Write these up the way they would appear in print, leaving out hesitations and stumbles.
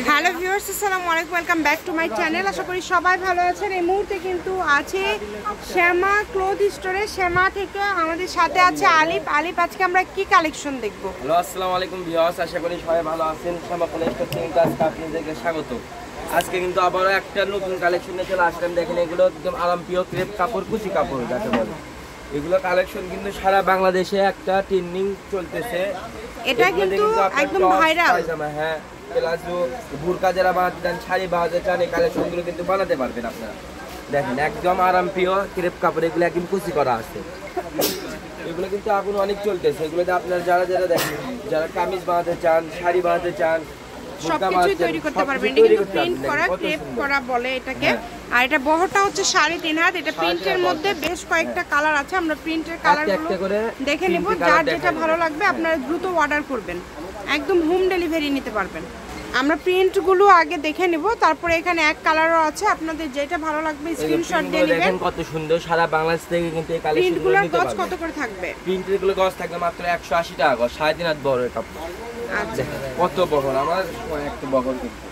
Hello viewers, আসসালামু আলাইকুম, welcome back to my channel. আশা করি সবাই ভালো আছেন। এই মুহূর্তে কিন্তু আছে শ্যামা ক্লথ স্টোরে। শ্যামা থেকে আমাদের সাথে আছে আলিফ। আজকে আমরা কি কালেকশন দেখব? হ্যালো, আসসালামু আলাইকুম ভিউয়ার্স, আশা করি সবাই ভালো আছেন। শ্যামা ক্লথ স্টোর থেকে আজকে আপনাদেরকে স্বাগত। আজকে কিন্তু আবারও একটা নতুন কালেকশন নিয়ে চলে আসলাম। দেখেন, এগুলো একদম আরামপ্রিয় ক্রেপ কাপড়, কুচি কাপড় যাকে বলে। এগুলো কালেকশন কিন্তু সারা বাংলাদেশে একটা ট্রেন্ডিং চলতেছে। এটা কিন্তু একদম ভাইরাল। হ্যাঁ, প্লাজো, বুরকা যারা বানাতে চান, শাড়ি বানাতে চান, এই কালেকশনগুলো কিন্তু বানাতে পারবেন আপনারা। দেখেন, একদম আরামপ্রিয় ক্রেপ কাপড়, এগুলো একদম কুচি করা আছে। এগুলো কিন্তু এখন অনেক চলতেছে। এগুলোতে আপনারা যারা দেখেন, যারা কামিজ বানাতে চান, শাড়ি বানাতে চান, সবকিছু তৈরি করতে পারবেন। এটা কিন্তু প্রিন্ট করা, ক্রেপ করা বলে এটাকে। আর এটা বহরটা হচ্ছে 3.5 হাত। এটা প্রিন্টের মধ্যে বেশ কয়েকটা কালার আছে। আমরা প্রিন্টের কালারগুলো দেখে নেব। যার যেটা ভালো লাগবে আপনারা দ্রুত অর্ডার করবেন, একদম হোম ডেলিভারি নিতে পারবেন। আমরা প্রিন্টগুলো আগে দেখে নেব, তারপরে এখানে এক কালারও আছে। আপনাদের যেটা ভালো লাগবে স্ক্রিনশট দিয়ে নেবেন। দেখেন কত সুন্দর, সারা বাংলাদেশ থেকে কিন্তু এই কালেকশনগুলো নিতে পারবেন। গজ কত করে থাকবে? প্রিন্টেরগুলো গজ থাকবে মাত্র 180 টাকা গজ, 3.5 হাত বড় কাপড়। আচ্ছা, কত বহর, আমার একটা বহর কিন্তু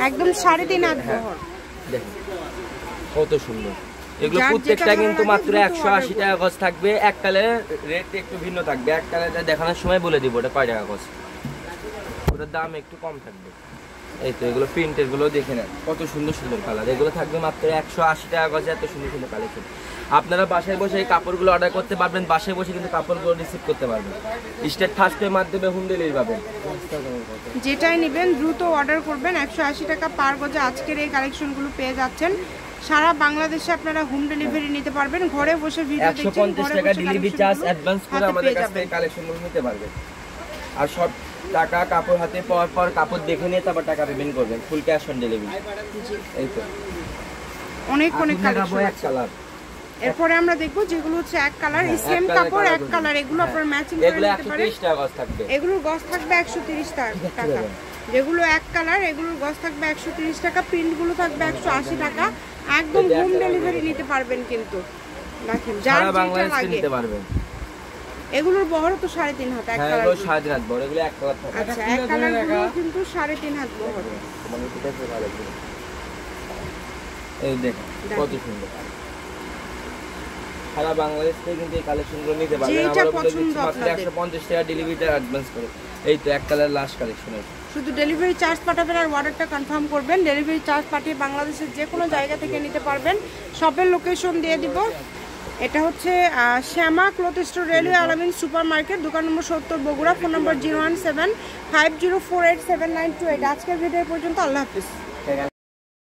একদম 3.5 হাত বহর। দেখেন কত সুন্দর। এগুলো প্রত্যেকটা কিন্তু মাত্র 180 টাকা গজ থাকবে। এক কালারের রেট একটু ভিন্ন থাকবে। এক কালারটা দেখানোর সময় বলে দিব ওটা কয় টাকা গজ, ওটার দাম একটু কম থাকবে। এই তো এগুলো প্রিন্টের গুলো দেখে নেন, কত সুন্দর সুন্দর কালার। এগুলো থাকবে মাত্র 180 টাকা গজে। এত সুন্দর সুন্দর কালেকশন। আপনারা বাসায় বসে এই কাপড়গুলো অর্ডার করতে পারবেন, বাসায় বসে কিন্তু কাপড়গুলো রিসিভ করতে পারবেন। স্টেট ফার্স্টের মাধ্যমে হোম ডেলিভারি পাবেন। যেটাই নেবেন দ্রুত অর্ডার করবেন। 180 টাকা পার গজে আজকের এই কালেকশনগুলো পেয়ে যাচ্ছেন। সারা বাংলাদেশে আপনারা হোম ডেলিভারি নিতে পারবেন। ঘরে বসে ভিডিও দেখছেন, 150 টাকা ডেলিভারি চার্জ অ্যাডভান্স করে আমাদের কাছ থেকে কালেকশনগুলো নিতে পারবেন। আর সব টাকা কাপড় হাতে পাওয়ার পর কাপড় দেখে নিয়ে তারপর টাকা পেমেন্ট করবেন, ফুল ক্যাশ অন ডেলিভারি। এই তো অনেক কালেকশন এক কালার। এরপরে আমরা দেখব যেগুলো হচ্ছে এক কালার, সেম কাপড় এক কালার। এগুলো আপনারা ম্যাচিং করে নিতে পারেন। 130 টাকা গজ থাকবে। এগুলোর গজ থাকবে 130 টাকা। যেগুলো এক কালার এগুলোর গজ থাকবে 130 টাকা। প্রিন্টগুলো থাকবে 180 টাকা। একদম হোম ডেলিভারি নিতে পারবেন কিন্তু। দেখেন, যার যেটা লাগে নিতে পারবেন। এগুলোর বহর তো 3.5 হাত। এক কালার 3.5 হাত বড়, এগুলো এক কালার থাকে। আচ্ছা, এক কালারগুলো কিন্তু 3.5 হাত বহর। মানে এটা তো ভালো লাগে। এই দেখেন কত সুন্দর। সারা বাংলাদেশ থেকে কিন্তু এই কালেকশনগুলো নিতে পারবেন। আমরা বলে দিচ্ছি মাত্র 150 টাকা ডেলিভারিটা অ্যাডভান্স করে। এই তো এক কালার লাস্ট কালেকশন। শুধু ডেলিভারি চার্জ পাঠাবেন আর অর্ডারটা কনফার্ম করবেন। ডেলিভারি চার্জ পাঠিয়ে বাংলাদেশের যে কোনো জায়গা থেকে নিতে পারবেন। শপের লোকেশন দিয়ে দিব। এটা হচ্ছে শ্যামা ক্লথ স্টোর, রেলওয়ে আলামিন সুপার মার্কেট, দোকান নম্বর 70, বগুড়া। ফোন নম্বর 01750487928। আজকের ভিডিও পর্যন্ত। আল্লাহ হাফিজ।